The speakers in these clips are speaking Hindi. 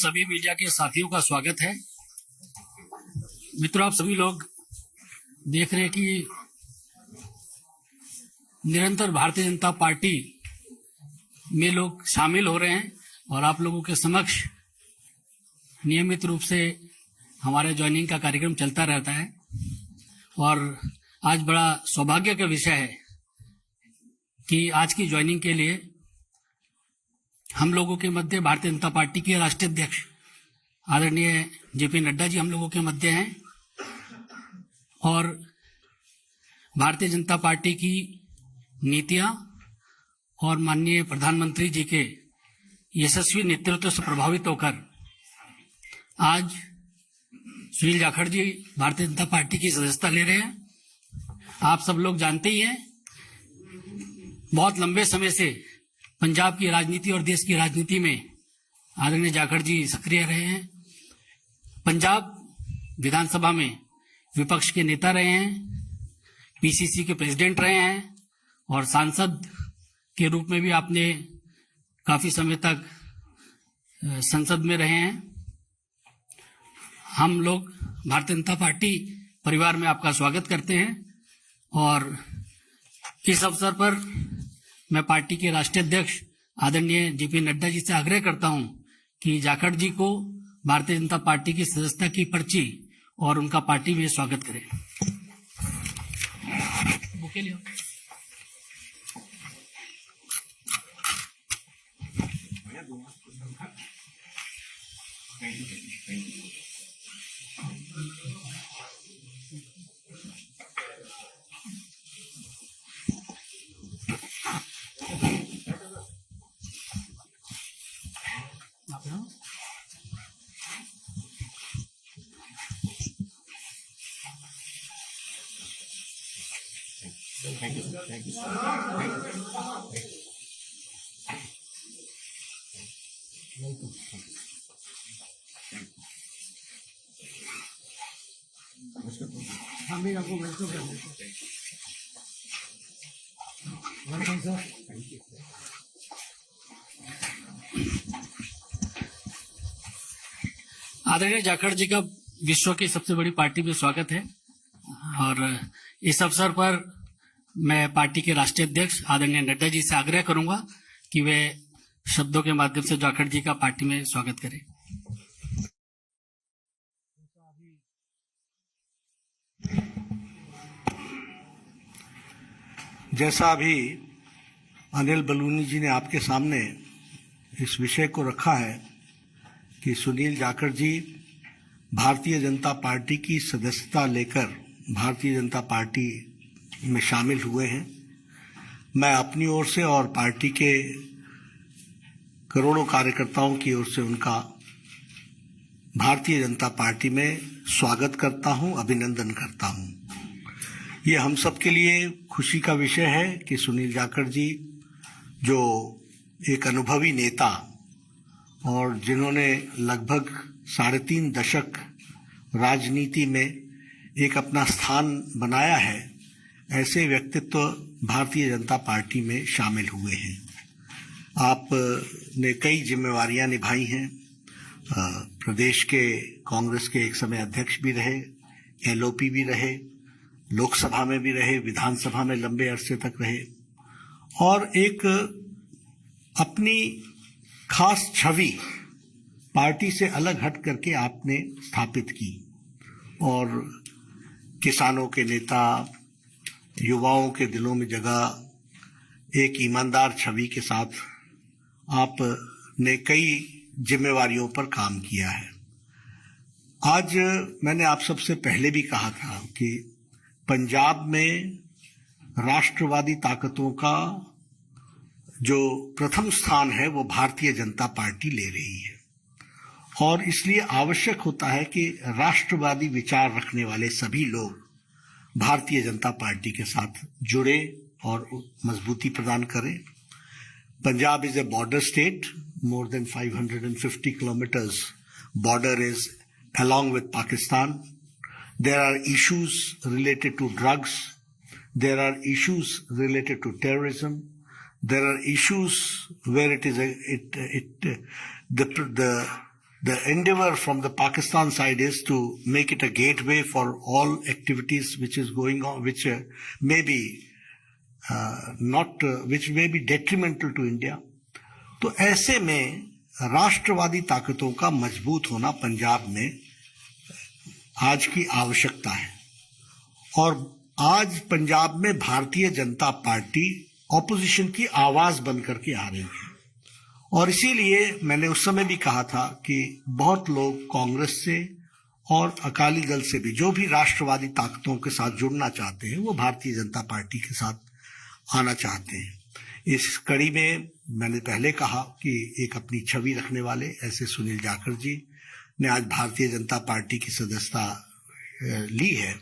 सभी मीडिया के साथियों का स्वागत है। मित्रों, आप सभी लोग देख रहे हैं कि निरंतर भारतीय जनता पार्टी में लोग शामिल हो रहे हैं और आप लोगों के समक्ष नियमित रूप से हमारे ज्वाइनिंग का कार्यक्रम चलता रहता है। और आज बड़ा सौभाग्य का विषय है कि आज की ज्वाइनिंग के लिए हम लोगों के मध्य भारतीय जनता पार्टी के राष्ट्रीय अध्यक्ष आदरणीय जेपी नड्डा जी हम लोगों के मध्य हैं और भारतीय जनता पार्टी की नीतियां और माननीय प्रधानमंत्री जी के यशस्वी नेतृत्व से प्रभावित होकर आज सुनील जाखड़ जी भारतीय जनता पार्टी की सदस्यता ले रहे हैं। आप सब लोग जानते ही हैं, बहुत लंबे समय से पंजाब की राजनीति और देश की राजनीति में आदरणीय जाखड़ जी सक्रिय रहे हैं। पंजाब विधानसभा में विपक्ष के नेता रहे हैं, पीसीसी के प्रेसिडेंट रहे हैं और सांसद के रूप में भी आपने काफी समय तक संसद में रहे हैं। हम लोग भारतीय जनता पार्टी परिवार में आपका स्वागत करते हैं और इस अवसर पर मैं पार्टी के राष्ट्रीय अध्यक्ष आदरणीय जेपी नड्डा जी से आग्रह करता हूं कि जाखड़ जी को भारतीय जनता पार्टी की सदस्यता की पर्ची और उनका पार्टी में स्वागत करें। Bouquet Leo. Thank you. Thank you. हम भी आपको वेलकम करते हैं। Welcome sir. Thank you. आदरणीय जाखड़ जी का विश्व की सबसे बड़ी पार्टी में स्वागत है और इस अवसर पर मैं पार्टी के राष्ट्रीय अध्यक्ष आदरणीय नड्डा जी से आग्रह करूंगा कि वे शब्दों के माध्यम से जाखड़ जी का पार्टी में स्वागत करें। जैसा अभी अनिल बलूनी जी ने आपके सामने इस विषय को रखा है कि सुनील जाखड़ जी भारतीय जनता पार्टी की सदस्यता लेकर भारतीय जनता पार्टी में शामिल हुए हैं, मैं अपनी ओर से और पार्टी के करोड़ों कार्यकर्ताओं की ओर से उनका भारतीय जनता पार्टी में स्वागत करता हूं, अभिनंदन करता हूं। ये हम सब के लिए खुशी का विषय है कि सुनील जाखड़ जी जो एक अनुभवी नेता और जिन्होंने लगभग 3.5 दशक राजनीति में एक अपना स्थान बनाया है, ऐसे व्यक्तित्व भारतीय जनता पार्टी में शामिल हुए हैं। आपने कई जिम्मेवारियां निभाई हैं, प्रदेश के कांग्रेस के एक समय अध्यक्ष भी रहे, एलओपी भी रहे, लोकसभा में भी रहे, विधानसभा में लंबे अरसे तक रहे और एक अपनी खास छवि पार्टी से अलग हट करके आपने स्थापित की और किसानों के नेता, युवाओं के दिलों में जगह एक ईमानदार छवि के साथ आपने कई जिम्मेवारियों पर काम किया है। आज मैंने आप सबसे पहले भी कहा था कि पंजाब में राष्ट्रवादी ताकतों का जो प्रथम स्थान है वो भारतीय जनता पार्टी ले रही है और इसलिए आवश्यक होता है कि राष्ट्रवादी विचार रखने वाले सभी लोग भारतीय जनता पार्टी के साथ जुड़े और मजबूती प्रदान करें। Punjab is a border state, more than 550 kilometers border is along with Pakistan. There are issues related to drugs. There are issues related to terrorism. There are issues where it is the The endeavor from the Pakistan side is to make it a gateway for all activities which is going on, which may be which may be detrimental to India. तो ऐसे में राष्ट्रवादी ताकतों का मजबूत होना पंजाब में आज की आवश्यकता है। और आज पंजाब में भारतीय जनता पार्टी ऑपोजिशन की आवाज बन करके आ रही है। और इसीलिए मैंने उस समय भी कहा था कि बहुत लोग कांग्रेस से और अकाली दल से भी, जो भी राष्ट्रवादी ताकतों के साथ जुड़ना चाहते हैं, वो भारतीय जनता पार्टी के साथ आना चाहते हैं। इस कड़ी में मैंने पहले कहा कि एक अपनी छवि रखने वाले ऐसे सुनील जाखड़ जी ने आज भारतीय जनता पार्टी की सदस्यता ली है।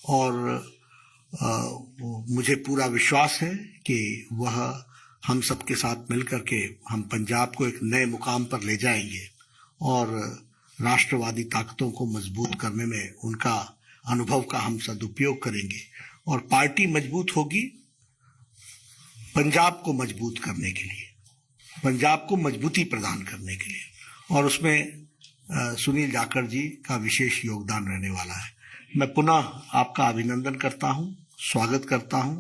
और मुझे पूरा विश्वास है कि वह हम सबके साथ मिलकर के हम पंजाब को एक नए मुकाम पर ले जाएंगे और राष्ट्रवादी ताकतों को मजबूत करने में उनका अनुभव का हम सदुपयोग करेंगे। और पार्टी मजबूत होगी पंजाब को मजबूत करने के लिए, पंजाब को मजबूती प्रदान करने के लिए, और उसमें सुनील जाखड़ जी का विशेष योगदान रहने वाला है। मैं पुनः आपका अभिनंदन करता हूं, स्वागत करता हूं,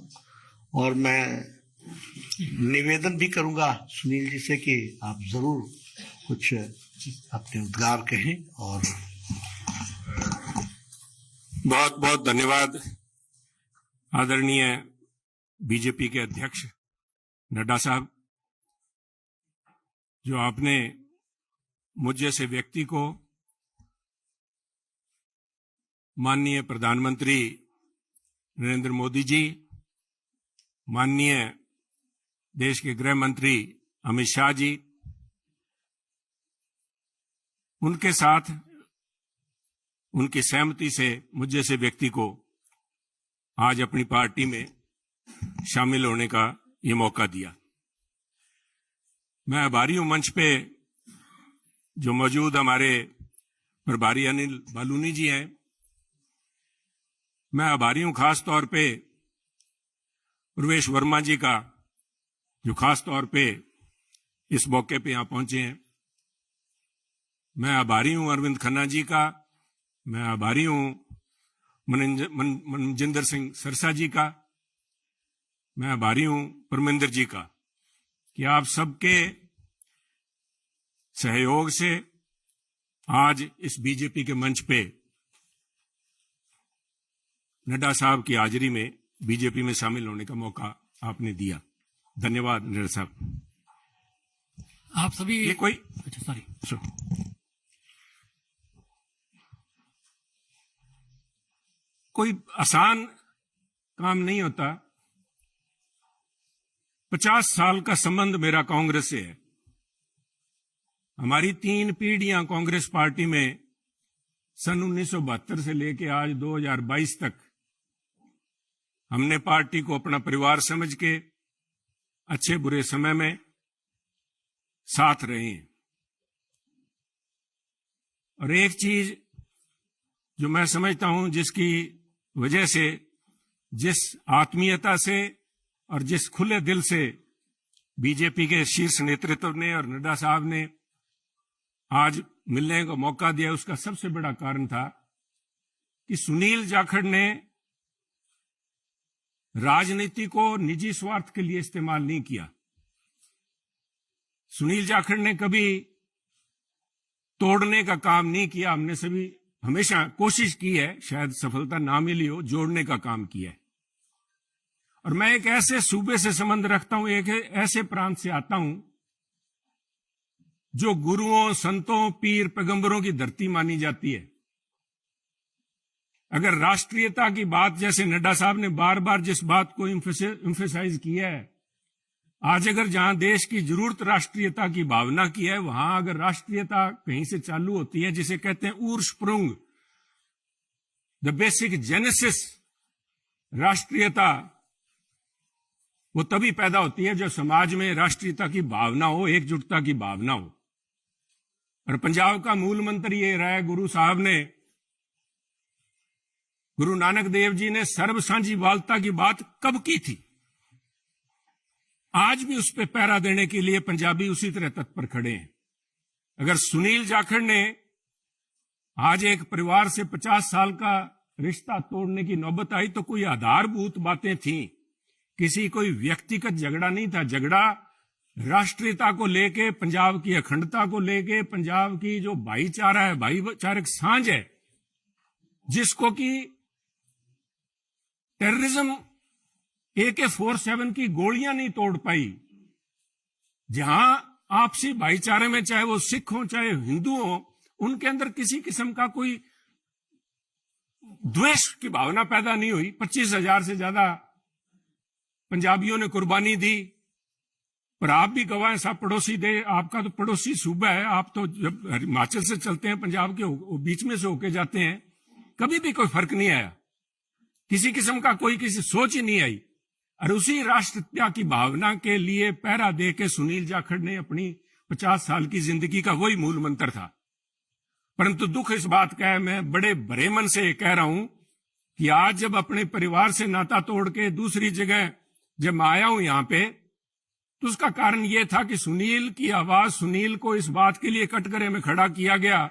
और मैं निवेदन भी करूंगा सुनील जी से कि आप जरूर कुछ अपने उद्गार कहें। और बहुत बहुत धन्यवाद आदरणीय बीजेपी के अध्यक्ष नड्डा साहब, जो आपने मुझ जैसे व्यक्ति को माननीय प्रधानमंत्री नरेंद्र मोदी जी, माननीय देश के गृह मंत्री अमित शाह जी, उनके साथ उनकी सहमति से मुझ जैसे व्यक्ति को आज अपनी पार्टी में शामिल होने का ये मौका दिया। मैं आभारी हूं मंच पे जो मौजूद हमारे प्रभारी अनिल बालूनी जी हैं। मैं आभारी हूं खास तौर पे प्रवेश वर्मा जी का, जो खास तौर पे इस मौके पे यहां पहुंचे हैं। मैं आभारी हूं अरविंद खन्ना जी का, मैं आभारी हूं मनजिंदर सिंह सरसा जी का, मैं आभारी हूं परमिंदर जी का कि आप सबके सहयोग से आज इस बीजेपी के मंच पे नड्डा साहब की हाजिरी में बीजेपी में शामिल होने का मौका आपने दिया। धन्यवाद नड्डा साहब। आप सभी ये कोई कोई आसान काम नहीं होता। 50 साल का संबंध मेरा कांग्रेस से है। हमारी 3 पीढ़ियां कांग्रेस पार्टी में सन 1972 से लेकर आज 2022 तक हमने पार्टी को अपना परिवार समझ के अच्छे बुरे समय में साथ रहे हैं। और एक चीज जो मैं समझता हूं, जिसकी वजह से, जिस आत्मीयता से और जिस खुले दिल से बीजेपी के शीर्ष नेतृत्व ने और नड्डा साहब ने आज मिलने का मौका दिया, उसका सबसे बड़ा कारण था कि सुनील जाखड़ ने राजनीति को निजी स्वार्थ के लिए इस्तेमाल नहीं किया। सुनील जाखड़ ने कभी तोड़ने का काम नहीं किया। हमने सभी हमेशा कोशिश की है, शायद सफलता ना मिली हो, जोड़ने का काम किया है। और मैं एक ऐसे सूबे से संबंध रखता हूं, एक ऐसे प्रांत से आता हूं जो गुरुओं, संतों, पीर, पैगंबरों की धरती मानी जाती है। अगर राष्ट्रीयता की बात, जैसे नड्डा साहब ने बार बार जिस बात को एम्फेसाइज किया है, आज अगर जहां देश की जरूरत राष्ट्रीयता की भावना की है, वहां अगर राष्ट्रीयता कहीं से चालू होती है, जिसे कहते हैं उर्स्प्रुंग, द बेसिक जेनेसिस, राष्ट्रीयता वो तभी पैदा होती है जब समाज में राष्ट्रीयता की भावना हो, एकजुटता की भावना हो। और पंजाब का मूल मंत्र ये रहा है, गुरु साहब ने, गुरु नानक देव जी ने सर्व साझीवालता की बात कब की थी? आज भी उस पर पहरा देने के लिए पंजाबी उसी तरह तत्पर खड़े हैं। अगर सुनील जाखड़ ने आज एक परिवार से 50 साल का रिश्ता तोड़ने की नौबत आई तो कोई आधारभूत बातें थी, किसी कोई व्यक्तिगत झगड़ा नहीं था। झगड़ा राष्ट्रीयता को लेके, पंजाब की अखंडता को लेके, पंजाब की जो भाईचारा है, भाईचारक सांझ है, जिसको कि टेररिज्म AK-47 की गोलियां नहीं तोड़ पाई। जहां आपसी भाईचारे में, चाहे वो सिख हो चाहे हिंदू हो, उनके अंदर किसी किस्म का कोई द्वेष की भावना पैदा नहीं हुई। 25,000 से ज्यादा पंजाबियों ने कुर्बानी दी। पर आप भी गवाह हैं, साहब पड़ोसी दे, आपका तो पड़ोसी सूबा है, आप तो जब हिमाचल से चलते हैं, पंजाब के बीच में से होके जाते हैं, कभी भी कोई फर्क नहीं आया, किसी किस्म का कोई किसी सोच ही नहीं आई। और उसी राष्ट्रीयता की भावना के लिए पहरा दे के सुनील जाखड़ ने अपनी 50 साल की जिंदगी का वही मूल मंत्र था। परंतु दुख इस बात का है, मैं बड़े भरे मन से कह रहा हूं कि आज जब अपने परिवार से नाता तोड़ के दूसरी जगह जब मैं आया हूं यहां पे, तो उसका कारण यह था कि सुनील की आवाज, सुनील को इस बात के लिए कटघरे में खड़ा किया गया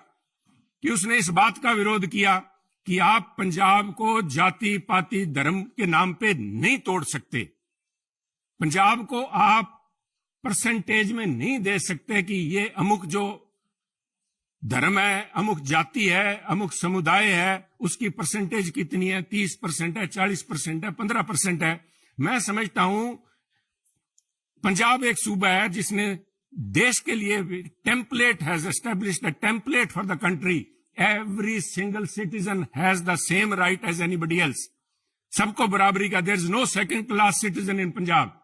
कि उसने इस बात का विरोध किया कि आप पंजाब को जाति पाति धर्म के नाम पे नहीं तोड़ सकते, पंजाब को आप परसेंटेज में नहीं दे सकते कि ये अमुक जो धर्म है, अमुक जाति है, अमुक समुदाय है, उसकी परसेंटेज कितनी है, 30% है, 40% है, 15% है। मैं समझता हूं पंजाब एक सूबा है जिसने देश के लिए template has established a template for the country. Every single citizen has the same right as anybody else. सबको बराबरी का, there is no second class citizen in Punjab.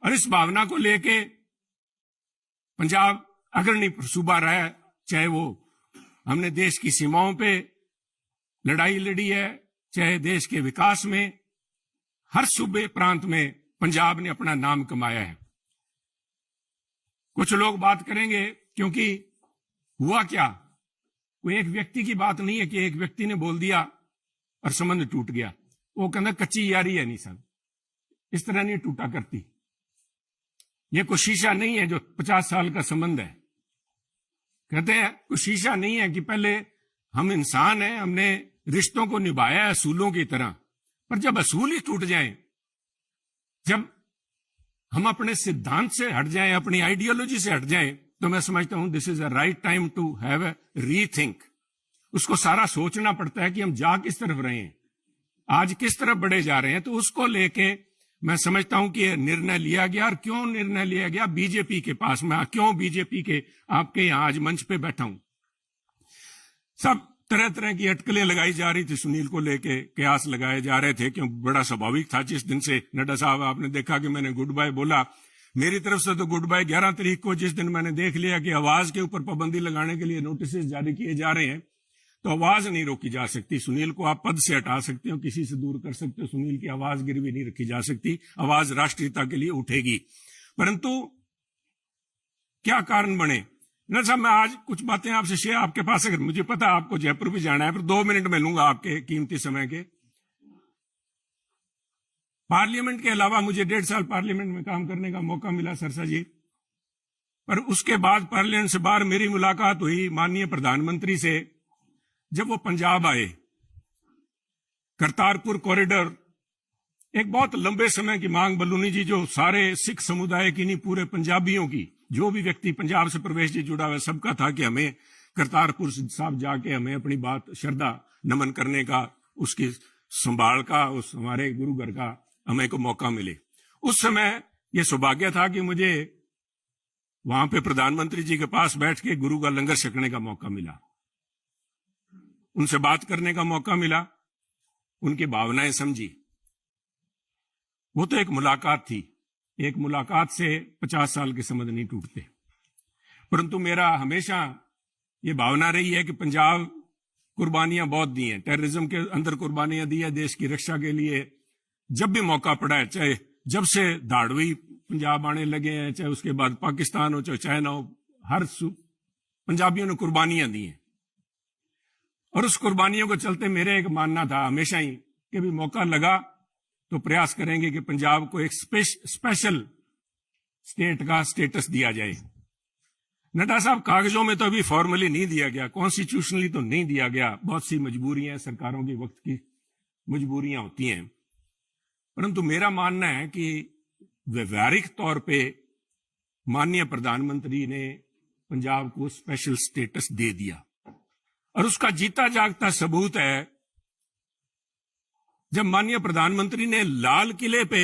और इस भावना को लेके पंजाब अग्रणी सूबा रहा है, चाहे वो हमने देश की सीमाओं पे लड़ाई लड़ी है, चाहे देश के विकास में, हर सूबे प्रांत में पंजाब ने अपना नाम कमाया है। कुछ लोग बात करेंगे क्योंकि हुआ क्या, कोई एक व्यक्ति की बात नहीं है कि एक व्यक्ति ने बोल दिया और संबंध टूट गया। वो कहना कच्ची यारी है, नहीं साहब, इस तरह नहीं टूटा करती। ये कोई शीशा नहीं है जो 50 साल का संबंध है। कहते हैं कोई शीशा नहीं है कि पहले हम इंसान हैं, हमने रिश्तों को निभाया है असूलों की तरह, पर जब असूल ही टूट जाएं, जब हम अपने सिद्धांत से हट जाएं, अपनी आइडियोलॉजी से हट जाएं, तो मैं समझता हूं this is a right time to have a rethink. उसको सारा सोचना पड़ता है कि हम जा किस तरफ रहे हैं, आज किस तरफ बढ़े जा रहे हैं। तो उसको लेके मैं समझता हूं कि निर्णय लिया गया। और क्यों निर्णय लिया गया, बीजेपी के पास, मैं क्यों बीजेपी के आपके यहां आज मंच पे बैठा हूं। सब तरह तरह की अटकलें लगाई जा रही थी सुनील को लेके, कयास लगाए जा रहे थे, क्यों बड़ा स्वाभाविक था। जिस दिन से नड्डा साहब आपने देखा कि मैंने गुड बाय बोला, मेरी तरफ से तो गुड बाय 11 तारीख को, जिस दिन मैंने देख लिया कि आवाज के ऊपर पाबंदी लगाने के लिए नोटिस जारी किए जा रहे हैं, तो आवाज नहीं रोकी जा सकती। सुनील को आप पद से हटा सकते हो, किसी से दूर कर सकते हो, सुनील की आवाज गिरवी नहीं रखी जा सकती। आवाज राष्ट्रीयता के लिए उठेगी। परंतु क्या कारण बने ना साहब, मैं आज कुछ बातें आपसे शेयर, आपके पास अगर, मुझे पता है आपको जयपुर भी जाना है, पर 2 मिनट में लूंगा आपके कीमती समय के। पार्लियामेंट के अलावा मुझे 1.5 साल पार्लियामेंट में काम करने का मौका मिला सरसा जी, पर उसके बाद पार्लियामेंट से बाहर मेरी मुलाकात हुई माननीय प्रधानमंत्री से जब वो पंजाब आए। करतारपुर कॉरिडोर एक बहुत लंबे समय की मांग, बलूनी जी, जो सारे सिख समुदाय की नहीं, पूरे पंजाबियों की, जो भी व्यक्ति पंजाब से प्रवेश जी जुड़ा हुआ सबका था कि हमें करतारपुर साहब जाके हमें अपनी बात श्रद्धा नमन करने का, उसकी संभाल का, उस हमारे गुरु घर का हमें को मौका मिले। उस समय यह सौभाग्य था कि मुझे वहां पे प्रधानमंत्री जी के पास बैठ के गुरु का लंगर छकने का मौका मिला, उनसे बात करने का मौका मिला, उनकी भावनाएं समझी। वो तो एक मुलाकात थी, एक मुलाकात से 50 साल के संबंध नहीं टूटते। परंतु मेरा हमेशा ये भावना रही है कि पंजाब कुर्बानियां बहुत दी हैं, टेररिज्म के अंदर कुर्बानियां दी है देश की रक्षा के लिए। जब भी मौका पड़ा है, चाहे जब से धाड़वी पंजाब आने लगे हैं, चाहे उसके बाद पाकिस्तान हो, चाहे चाइना हो, हर पंजाबियों ने कुर्बानियां दी हैं। और उस कुर्बानियों को चलते मेरे एक मानना था हमेशा ही कि भी मौका लगा तो प्रयास करेंगे कि पंजाब को एक स्पेशल स्टेट का स्टेटस दिया जाए। नड्डा साहब, कागजों में तो अभी फॉर्मली नहीं दिया गया, कॉन्स्टिट्यूशनली तो नहीं दिया गया, बहुत सी मजबूरियां, सरकारों की वक्त की मजबूरियां होती हैं, परंतु मेरा मानना है कि व्यवहारिक तौर पे माननीय प्रधानमंत्री ने पंजाब को स्पेशल स्टेटस दे दिया। और उसका जीता जागता सबूत है जब माननीय प्रधानमंत्री ने लाल किले पे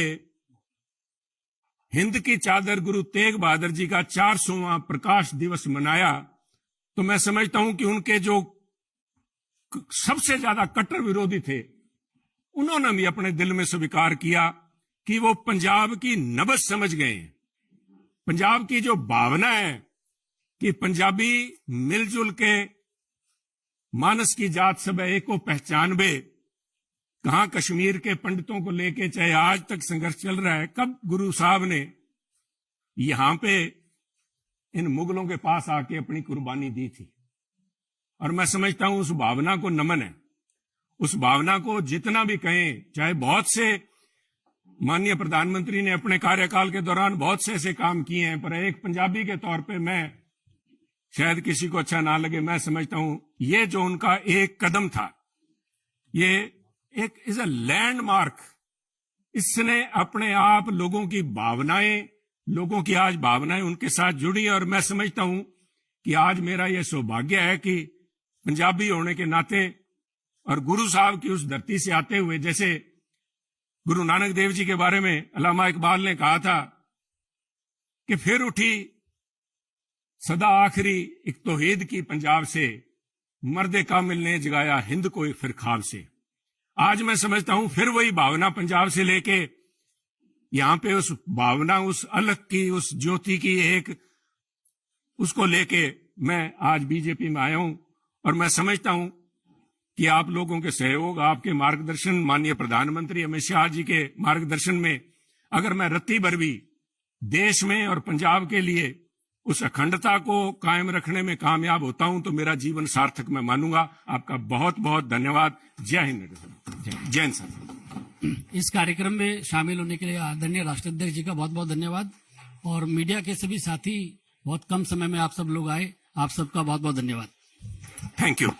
हिंद की चादर गुरु तेग बहादुर जी का 400वां प्रकाश दिवस मनाया, तो मैं समझता हूं कि उनके जो सबसे ज्यादा कट्टर विरोधी थे, उन्होंने भी अपने दिल में स्वीकार किया कि वो पंजाब की नब्ज समझ गए हैं। पंजाब की जो भावना है कि पंजाबी मिलजुल के मानस की जात सब एक को पहचानबे, कहां कश्मीर के पंडितों को लेके चाहे आज तक संघर्ष चल रहा है, कब गुरु साहब ने यहां पे इन मुगलों के पास आके अपनी कुर्बानी दी थी। और मैं समझता हूं उस भावना को नमन है। उस भावना को जितना भी कहें, चाहे बहुत से माननीय प्रधानमंत्री ने अपने कार्यकाल के दौरान बहुत से ऐसे काम किए हैं, पर एक पंजाबी के तौर पे मैं, शायद किसी को अच्छा ना लगे, मैं समझता हूं ये जो उनका एक कदम था, ये एक इज अ लैंडमार्क। इसने अपने आप लोगों की भावनाएं, लोगों की आज भावनाएं उनके साथ जुड़ी। और मैं समझता हूं कि आज मेरा यह सौभाग्य है कि पंजाबी होने के नाते और गुरु साहब की उस धरती से आते हुए, जैसे गुरु नानक देव जी के बारे में अल्लामा इकबाल ने कहा था कि फिर उठी सदा आखिरी एक तौहीद की पंजाब से, मर्दे कामिल ने जगाया हिंद को फिर ख्वाब से। आज मैं समझता हूं फिर वही भावना पंजाब से लेके यहां पे उस भावना, उस अलग की, उस ज्योति की एक, उसको लेके मैं आज बीजेपी में आया हूं। और मैं समझता हूं कि आप लोगों के सहयोग, आपके मार्गदर्शन, माननीय प्रधानमंत्री अमित शाह जी के मार्गदर्शन में अगर मैं रत्ती भर भी देश में और पंजाब के लिए उस अखंडता को कायम रखने में कामयाब होता हूं तो मेरा जीवन सार्थक मैं मानूंगा। आपका बहुत बहुत धन्यवाद। जय हिंद, जय हिंद सर। इस कार्यक्रम में शामिल होने के लिए आदरणीय राष्ट्राध्यक्ष जी का बहुत बहुत धन्यवाद। और मीडिया के सभी साथी, बहुत कम समय में आप सब लोग आए, आप सबका बहुत बहुत धन्यवाद। Thank you.